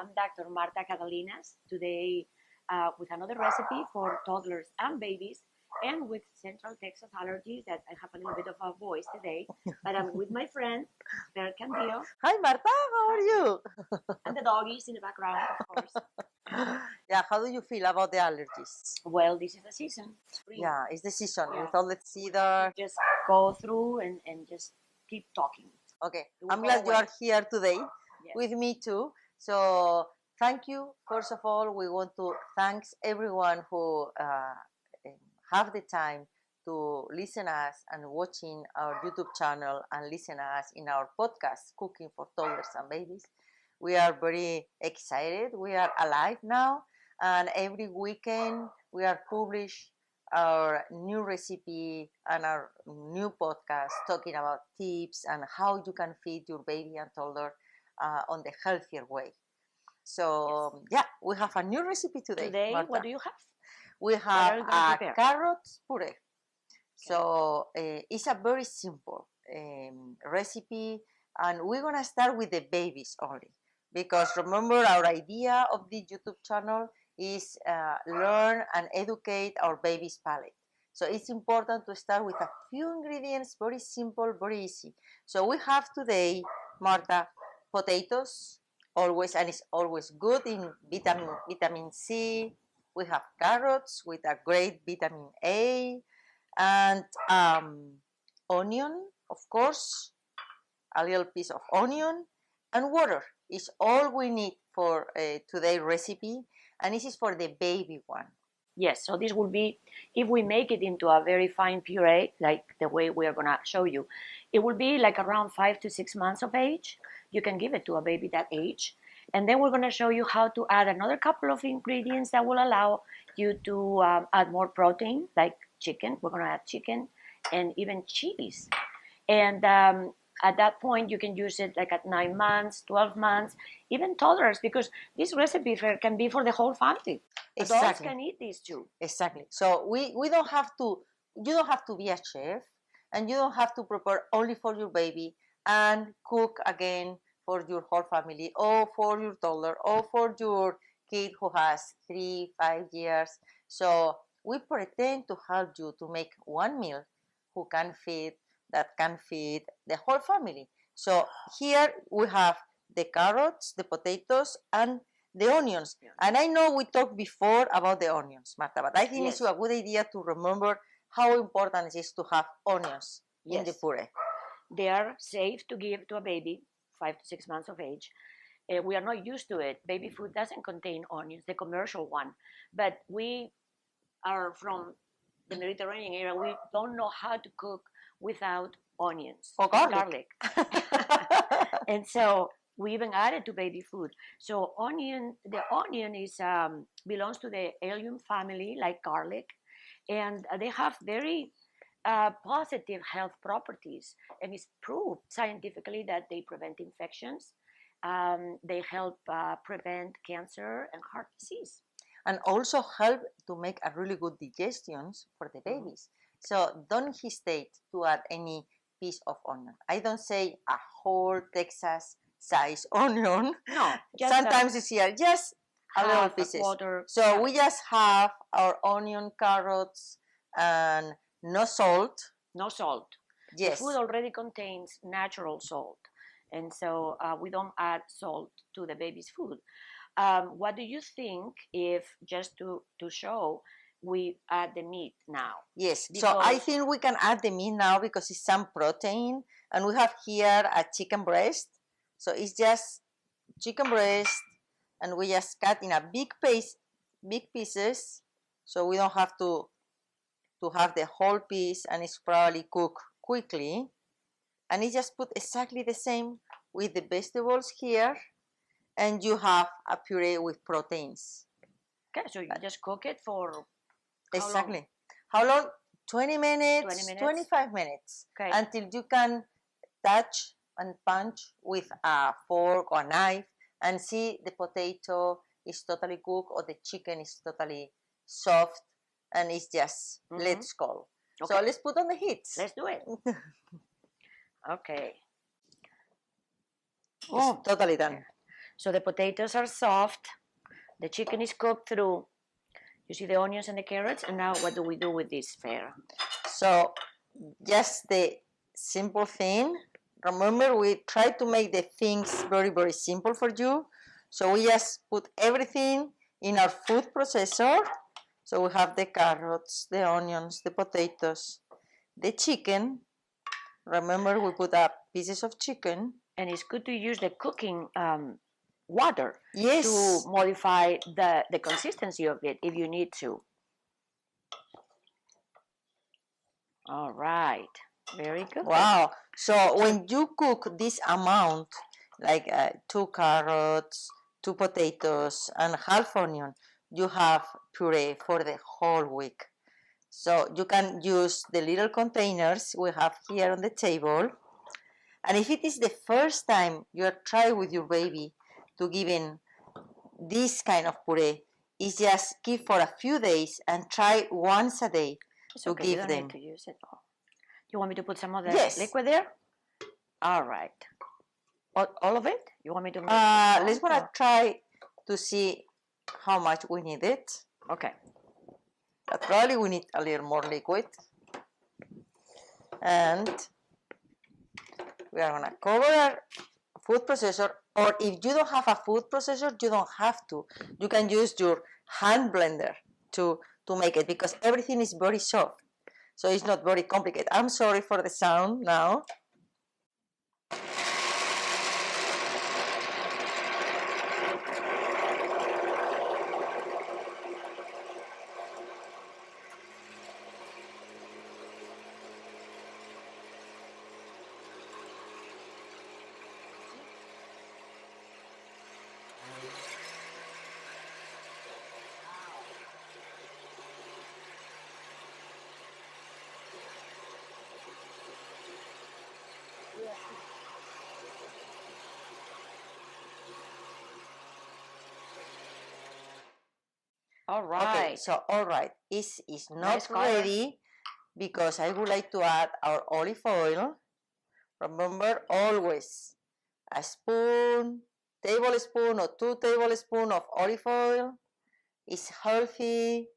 I'm Dr. Marta Katalenas today with another recipe for toddlers and babies and with Central Texas allergies that I have a little bit of a voice today, but I'm with my friend, Fer Candil. Hi Marta, how are you? And the doggies in the background, of course. Yeah, how do you feel about the allergies? Well, this is the season, spring. Yeah, it's the season Yeah. with all the cedar. Just go through and just keep talking. Okay, It will I'm go glad you away. are here today Yes. with me too. So thank you. First of all, we want to thank everyone who have the time to listen us and watching our YouTube channel and listen us in our podcast, Cooking for Toddlers and Babies. We are very excited. We are alive now, and every weekend we are publish our new recipe and our new podcast talking about tips and how you can feed your baby and toddler on the healthier way. So yeah, we have a new recipe today. Today, Marta. what do you have? We have are you gonna a prepare? carrots puree. So it's a very simple recipe, and we're gonna start with the babies only, because remember our idea of the YouTube channel is learn and educate our baby's palate. So it's important to start with a few ingredients, very simple, very easy. So we have today, Marta, potatoes, always, and it's always good in vitamin C. We have carrots with a great vitamin A, and onion, of course, a little piece of onion, and water is all we need for today's recipe, and this is for the baby one. Yes, so this will be, if we make it into a very fine puree, like the way we are going to show you, it will be like around 5 to 6 months of age. You can give it to a baby that age. And then we're going to show you how to add another couple of ingredients that will allow you to add more protein, like chicken. We're going to add chicken and even cheese. And at that point, you can use it like at 9 months, 12 months, even toddlers, because this recipe can be for the whole family. Adults Exactly. can eat these too. Exactly. So we don't have to, you don't have to be a chef, and you don't have to prepare only for your baby and cook again for your whole family, or for your toddler, or for your kid who has 3, 5 years. So we pretend to help you to make one meal that can feed the whole family. So here we have the carrots, the potatoes, and the onions. Yeah. And I know we talked before about the onions, Marta, but I think Yes. it's a good idea to remember how important it is to have onions in the Yes. puree. They are safe to give to a baby, 5 to 6 months of age. We are not used to it. Baby food doesn't contain onions, the commercial one. But we are from the Mediterranean area. We don't know how to cook without onions Or garlic. And so we even add it to baby food. So the onion is belongs to the allium family, like garlic, and they have very positive health properties, and it's proved scientifically that they prevent infections. They help prevent cancer and heart disease. And also help to make a really good digestions for the babies. So don't hesitate to add any piece of onion. I don't say a whole Texas size onion. No, Sometimes it's here just a little pieces. So we just have our onion, carrots, and no salt. No salt. Yes. The food already contains natural salt, and so we don't add salt to the baby's food. What do you think if, just to show, we add the meat now? Yes, so I think we can add the meat now because it's some protein, and we have here a chicken breast. So it's just chicken breast, and we just cut in a big pieces, so we don't have to have the whole piece, and it's probably cooked quickly. And it's just put exactly the same with the vegetables here, and you have a puree with proteins. Okay, so you just cook it for exactly how long? 20 minutes, 25 minutes, okay, until you can touch and punch with a fork or a knife and see the potato is totally cooked or the chicken is totally soft, and it's just let's go. Okay. So let's put on the heat. Let's do it. Okay. It's totally done. So the potatoes are soft. The chicken is cooked through. You see the onions and the carrots. And now what do we do with this, Fer? So just the simple thing. Remember, we try to make the things very, very simple for you. So we just put everything in our food processor. So we have the carrots, the onions, the potatoes, the chicken. Remember, we put up pieces of chicken. And it's good to use the cooking water Yes. to modify the consistency of it if you need to. All right. Very good. Wow. So when you cook this amount, like 2 carrots, 2 potatoes, and half onion, you have puree for the whole week. So you can use the little containers we have here on the table. And if it is the first time you are trying with your baby to give in this kind of puree, is just give for a few days and try once a day to okay, give you don't them. Need to use it all. You want me to put some of the Yes. liquid there? All right. All of it? You want me to make let's gonna try to see how much we need it. Okay. But probably we need a little more liquid. And we are gonna cover our food processor, or if you don't have a food processor, you don't have to. You can use your hand blender to make it, because everything is very soft. So it's not very complicated. I'm sorry for the sound now. All right. Okay, so all right, it's not Nice color. ready because I would like to add our olive oil. Remember, always a spoon, tablespoon or 2 tablespoons of olive oil is healthy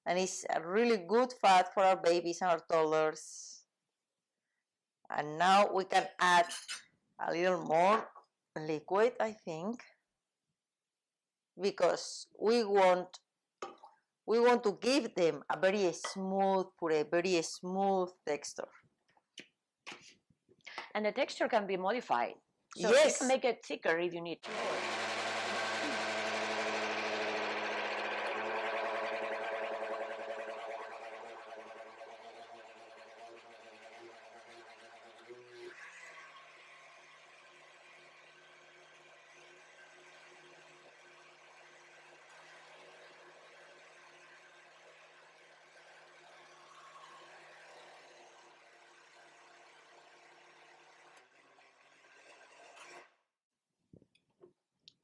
and it's a really good fat for our babies and our toddlers. And now we can add a little more liquid, I think, because we want to give them a very smooth puree, very smooth texture. And the texture can be modified. So yes. You can make it thicker if you need to.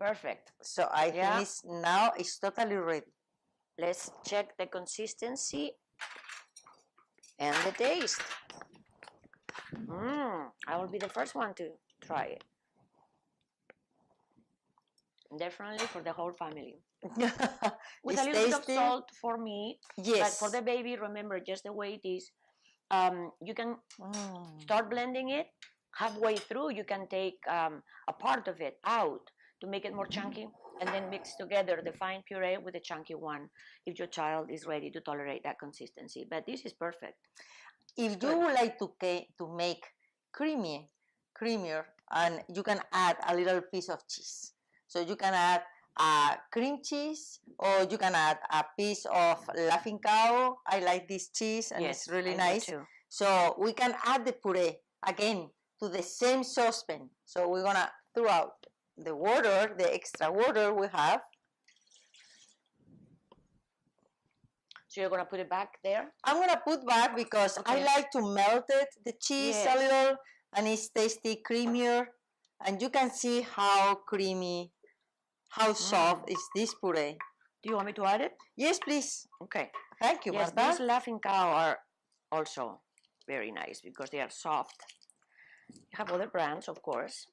Perfect. So I think now it's totally ready. Let's check the consistency and the taste. I will be the first one to try it. Definitely for the whole family. With a little bit of salt for me. Yes. But for the baby, remember just the way it is. You can start blending it. Halfway through, you can take a part of it out to make it more chunky, and then mix together the fine puree with the chunky one if your child is ready to tolerate that consistency. But this is perfect. If you would like to make creamier, and you can add a little piece of cheese. So you can add cream cheese, or you can add a piece of Laughing Cow. I like this cheese, and it's really nice. So we can add the puree again to the same saucepan. So we're gonna throw out the water, the extra water we have. So you're gonna put it back there? I'm gonna put back because I like to melt it, the cheese a little, and it's tasty, creamier, and you can see how creamy, how soft is this puree. Do you want me to add it? Yes, please. Okay. Thank you, Yes, Marta. these Laughing Cow are also very nice because they are soft. You have other brands, of course.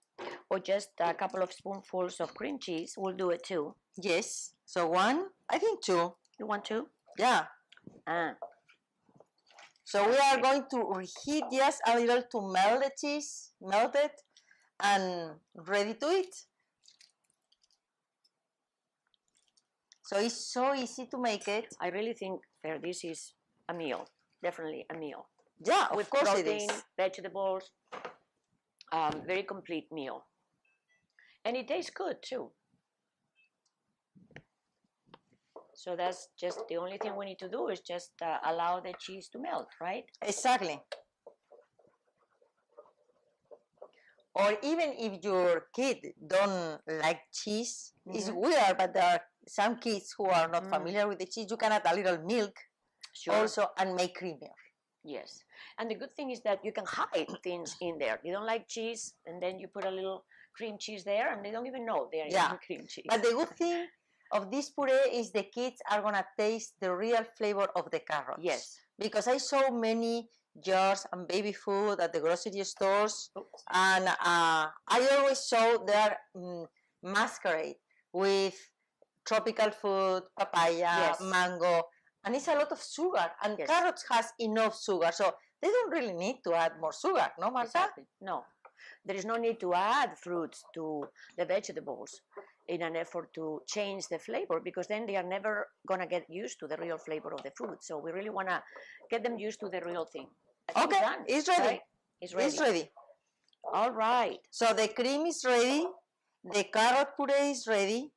or just a couple of spoonfuls of cream cheese will do it too. Yes. So one, I think two. You want two? Yeah. So we are going to reheat just a little to melt the cheese, melt it, and ready to eat. So it's so easy to make it. I really think, Fer, this is a meal. Definitely a meal. Yeah, of with course protein, it is. vegetables, very complete meal. And it tastes good too. So that's just the only thing we need to do is just allow the cheese to melt, right? Exactly. Or even if your kid don't like cheese, it's weird, but there are some kids who are not familiar with the cheese. You can add a little milk also and make creamier. Yes. And the good thing is that you can hide things in there. They don't like cheese, and then you put a little cream cheese there, and they don't even know they're eating cream cheese. But the good thing of this puree is the kids are going to taste the real flavor of the carrots. Yes. Because I saw many jars and baby food at the grocery stores, and I always saw their masquerade with tropical food, papaya, mango, and it's a lot of sugar, and carrots has enough sugar, so they don't really need to add more sugar, no, Marta? Exactly. No, there is no need to add fruits to the vegetables in an effort to change the flavor, because then they are never going to get used to the real flavor of the food. So we really want to get them used to the real thing. Okay, it's ready. Right? It's ready. It's ready. All right. So the cream is ready, the carrot puree is ready,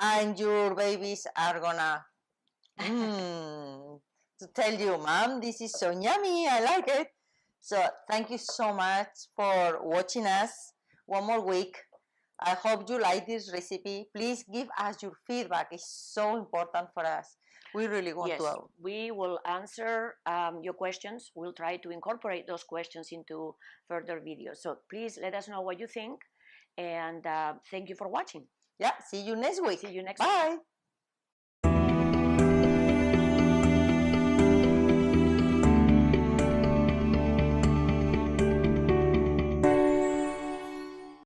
and your babies are gonna to tell you, Mom, this is so yummy, I like it. So thank you so much for watching us one more week. I hope you like this recipe. Please give us your feedback. It's so important for us. We really want to. We will answer your questions. We'll try to incorporate those questions into further videos. So please let us know what you think. And thank you for watching. Yeah, see you next week. See you next week. Bye.